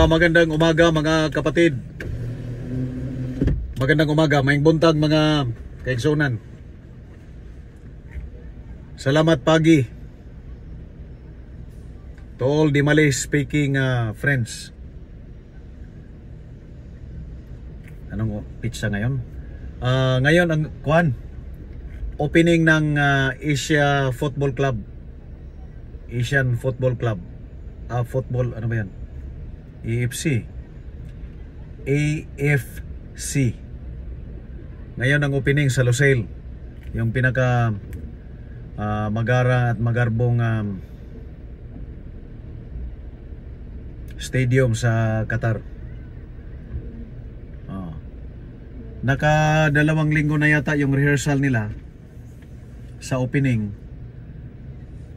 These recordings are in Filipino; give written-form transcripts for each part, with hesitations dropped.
Magandang umaga mga kapatid. Magandang umaga, maing buntag mga kaigsunan. Salamat pagi to all the Malay speaking friends. Anong pizza ngayon? Ngayon ang opening ng Asia Football Club. Asian Football Club. Football, ano ba yan? AFC. Ngayon ang opening sa Lusail. Yung pinaka magara at magarbong stadium sa Qatar. Naka 2 linggo na yata yung rehearsal nila sa opening.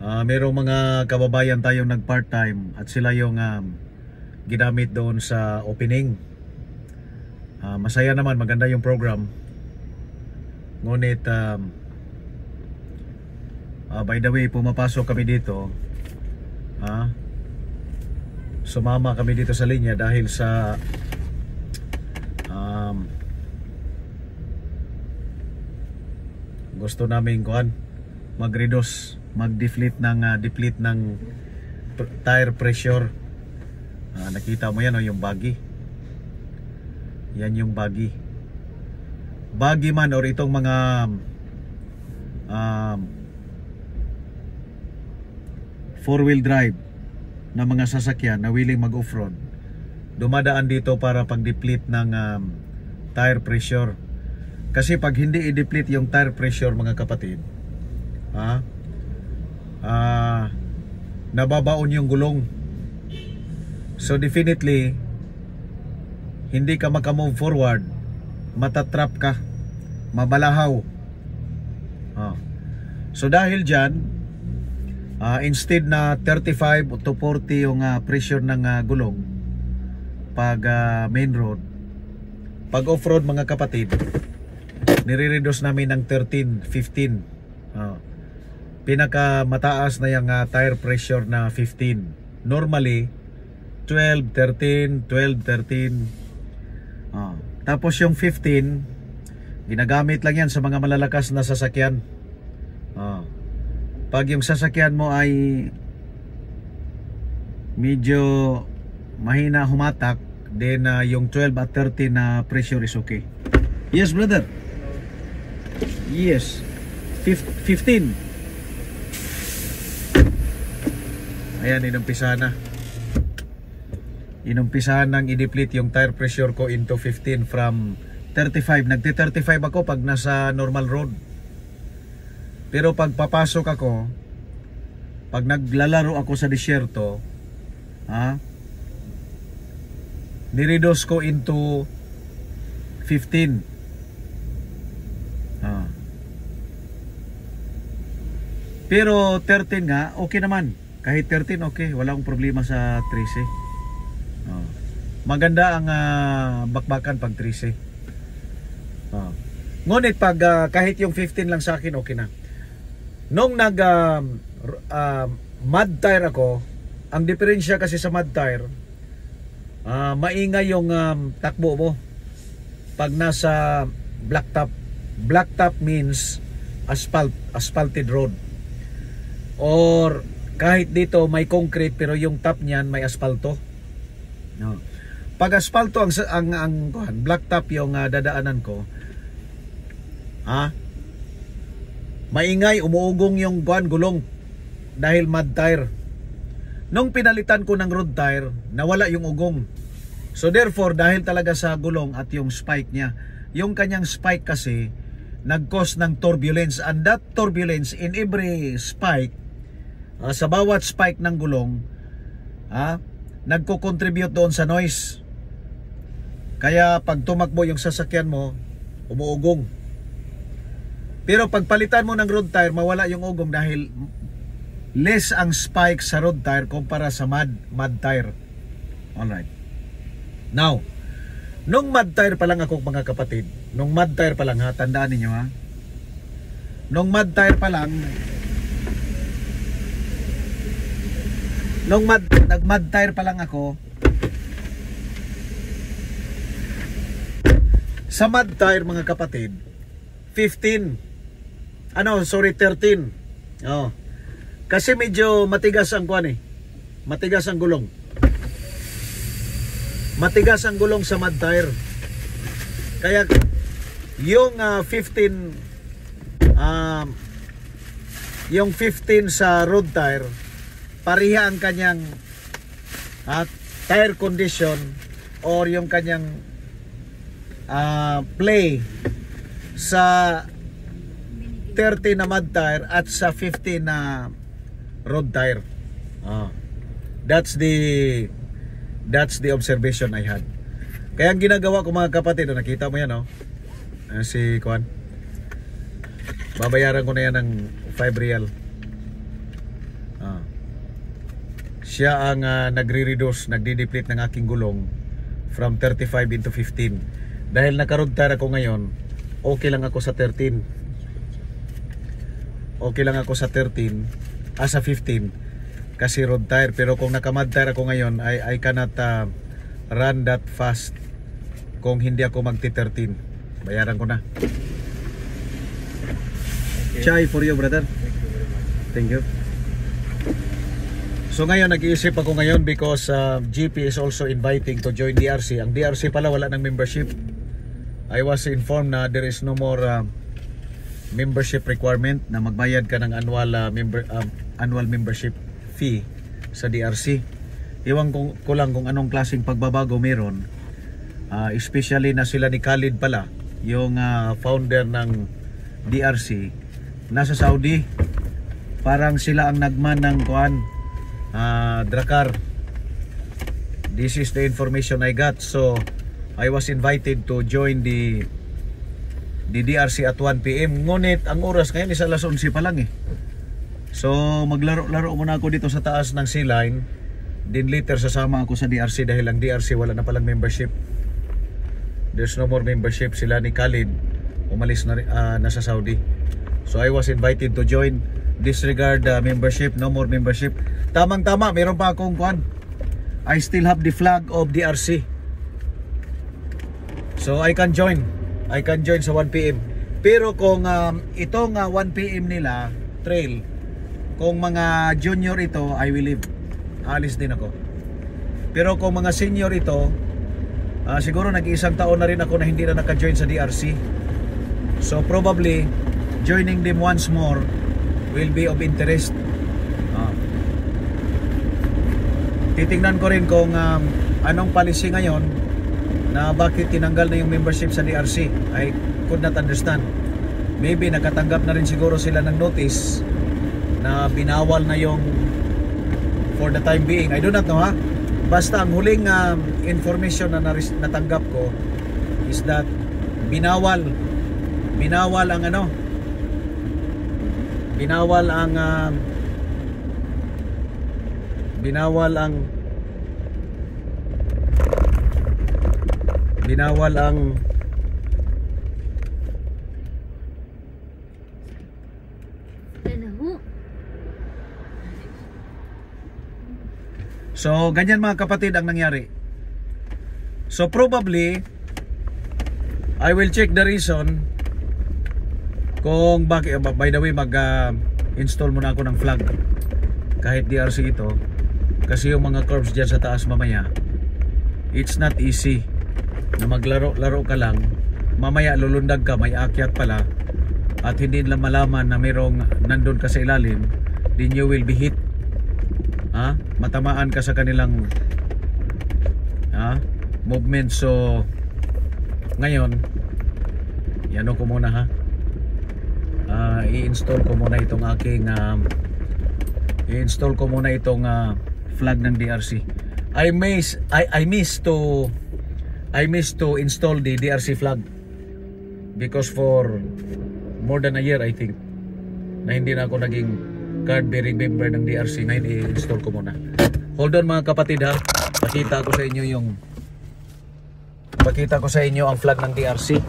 Merong mga kababayan tayong nag part-time at sila yung ginamit doon sa opening. Masaya naman, maganda yung program. Ngunit by the way, pumapasok kami dito. Sumama kami dito sa linya dahil sa gusto namin mag-deplete ng tire pressure. Nakita mo yan, yung buggy. Yan yung buggy man or itong mga four-wheel drive na mga sasakyan na willing mag-off-road, dumadaan dito para pag-deplete ng tire pressure. Kasi pag hindi i-deplete yung tire pressure, mga kapatid, nababaon yung gulong. So definitely hindi ka makamove forward, matatrap ka, mabalahaw. So dahil dyan, instead na 35 to 40 yung pressure ng gulong pag main road, pag off-road, mga kapatid, nire-reduce namin ng 13, 15. Pinaka mataas na yung tire pressure na 15. Normally 12, 13, 12, 13. Tapos yung 15, ginagamit lang yan sa mga malalakas na sasakyan. Pag yung sasakyan mo ay medyo mahina humatak, then yung 12 at 13 na pressure is okay. Yes, brother. Yes. 15. Ayan, inumpisahan na. Inumpisahan nang i-deplete yung tire pressure ko into 15 from 35. Nagti-35 ako pag nasa normal road. Pero pag papasok ako, pag naglalaro ako sa disyerto, nireduce ko into 15. Pero 13 nga, okay naman. Kahit 13, okay. Wala akong problema sa 13. Maganda ang bakbakan pag 13. Ngunit pag kahit yung 15 lang sa akin, okay na. Nung nag mud tire ako, ang diferensya kasi sa mud tire, maingay yung takbo mo pag nasa blacktop. Blacktop means asphalted road. Or kahit dito may concrete pero yung top niyan may aspalto. Pag aspalto ang blacktop yung dadaanan ko, maingay, umuugong yung gulong dahil mud tire. Nung pinalitan ko ng road tire, nawala yung ugong. So therefore, dahil talaga sa gulong at yung spike niya, yung kanyang spike kasi nag-cause ng turbulence, and that turbulence in every spike, sa bawat spike ng gulong, nagko-contribute doon sa noise. Kaya pag tumakbo yung sasakyan mo, umuugong. Pero pag palitan mo ng road tire, mawala yung ugong dahil less ang spike sa road tire kumpara sa mud tire. Alright. Now, nung mud tire pa lang ako, mga kapatid, nung mud tire pa lang, tandaan niyo nung mud tire pa lang, nag-mud tire pa lang ako, Sa mud tire mga kapatid, 13. Oh. Kasi medyo matigas ang kuan eh. Matigas ang gulong. Matigas ang gulong sa mud tire. Kaya yung 15 yung 15 sa road tire, pareha ang kanyang tire condition or yung kanyang play sa 30 na mud tire at sa 15 na road tire. That's the observation I had. Kaya ang ginagawa ko mga kapatid, nakita mo yan, no? Si Kwan, babayaran ko na yan ng 5 real. Siya ang nagre-reduce, nagdi-deplete ng aking gulong from 35 into 15. Dahil naka-road tire ako ngayon, okay lang ako sa 13. Okay lang ako sa 13, sa 15 kasi road tire. Pero kung naka-mud tire ako ngayon, I cannot run that fast kung hindi ako magti-13. Bayaran ko na. Chai for you, brother. Thank you. So ngayon nag-iisip ako ngayon because GP is also inviting to join DRC. Ang DRC pala wala ng membership. I was informed na there is no more membership requirement, na magbayad ka ng annual membership fee sa DRC. Iwan ko lang kung anong klaseng pagbabago meron. Especially na sila ni Khalid pala, yung founder ng DRC, nasa Saudi. Parang sila ang nagman ng Drakkar. This is the information I got. So I was invited to join the DRC at 1 PM. Ngunit ang oras ngayon is alas 11 pa lang eh. So maglaro-laro muna ako dito sa taas ng C-Line. Then later sasama ako sa DRC dahil ang DRC wala na palang membership. There's no more membership. Sila ni Khalid umalis na nasa Saudi. So I was invited to join. Disregard membership, no more membership. Tamang-tama, meron pa akong I still have the flag of DRC. So I can join. I can join sa 1 PM. Pero kung itong 1 PM nila trail, kung mga junior ito, I will leave. Alis din ako. Pero kung mga senior ito, siguro nag-iisang taon na rin ako na hindi na naka-join sa DRC. So probably joining them once more will be of interest. Titingnan ko rin kung anong policy ngayon na bakit tinanggal na yung membership sa DRC. I could not understand. Maybe nakatanggap na rin siguro sila ng notice na binawal na yung for the time being. I do not know Basta ang huling information na natanggap ko is that binawal ang binawal ang So ganyan mga kapatid ang nangyari. So probably I will check the reason kung bakit. By the way, mag-install muna ako ng flag kahit DRC ito, kasi yung mga curves dyan sa taas mamaya, it's not easy na maglaro-laro ka lang, mamaya lulundag ka, may akyat pala, at hindi nila malaman na mayroong nandun ka sa ilalim, then you will be hit. Matamaan ka sa kanilang movement. So ngayon yan ko muna i-install ko muna itong aking flag ng DRC. I miss to install the DRC flag because for more than a year I think na hindi na ako naging card bearing member ng DRC. Ngayon i-install ko muna. Hold on mga kapatid pakita ko sa inyo ang flag ng DRC.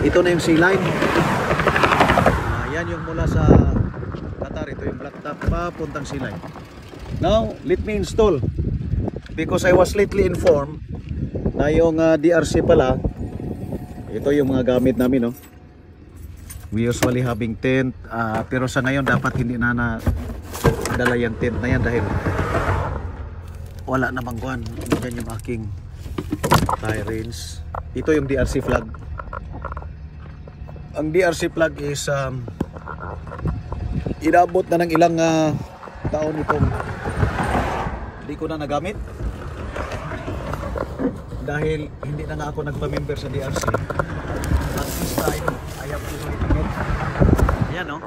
Ito na yung C-Line. Yan yung mula sa Qatar. Ito yung black top papuntang C-Line. Now let me install, because I was lately informed na yung DRC pala. Ito yung mga gamit namin, no. We usually having tent, pero sa ngayon dapat hindi na dala yung tent na yan dahil wala namang kuhan. Yan yung aking tie range. Ito yung DRC flag. Ang DRC flag is inabot na ng ilang taon itong hindi ko na nagamit dahil hindi na nga ako nagpa-member sa DRC. At this time I have to wait again. Ayan, no?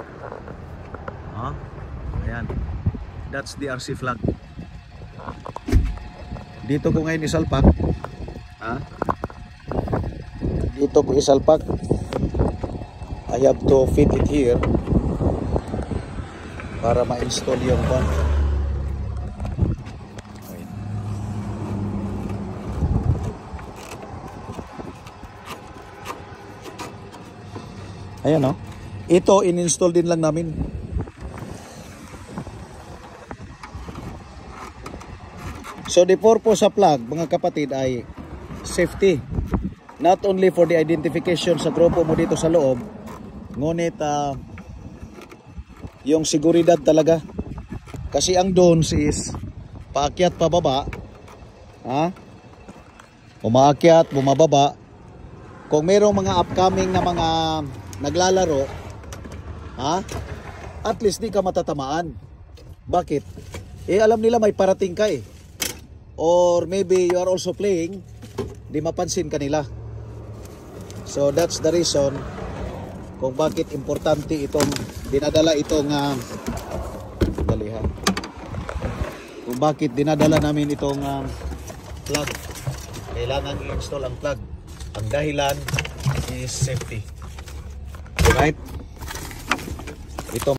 Ayan, that's DRC flag. Dito ko ngayon isalpak. Dito ko isalpak. I have to fit it here para ma-install yung pan. Ayan, no? Ito in-install din lang namin. So the purpose sa plug, mga kapatid, ay safety. Not only for the identification sa grupo mo dito sa loob, ngunit yung seguridad talaga. Kasi ang drones is paakyat pababa, umaakyat, bumababa. Kung mayroong mga upcoming na mga naglalaro, at least di ka matatamaan. Bakit? Alam nila may parating ka or maybe you are also playing, di mapansin kanila. So that's the reason kung bakit importante itong dinadala itong kung bakit dinadala namin itong plug. Kailangan i-install ang plug. Ang dahilan is safety. Right? Ito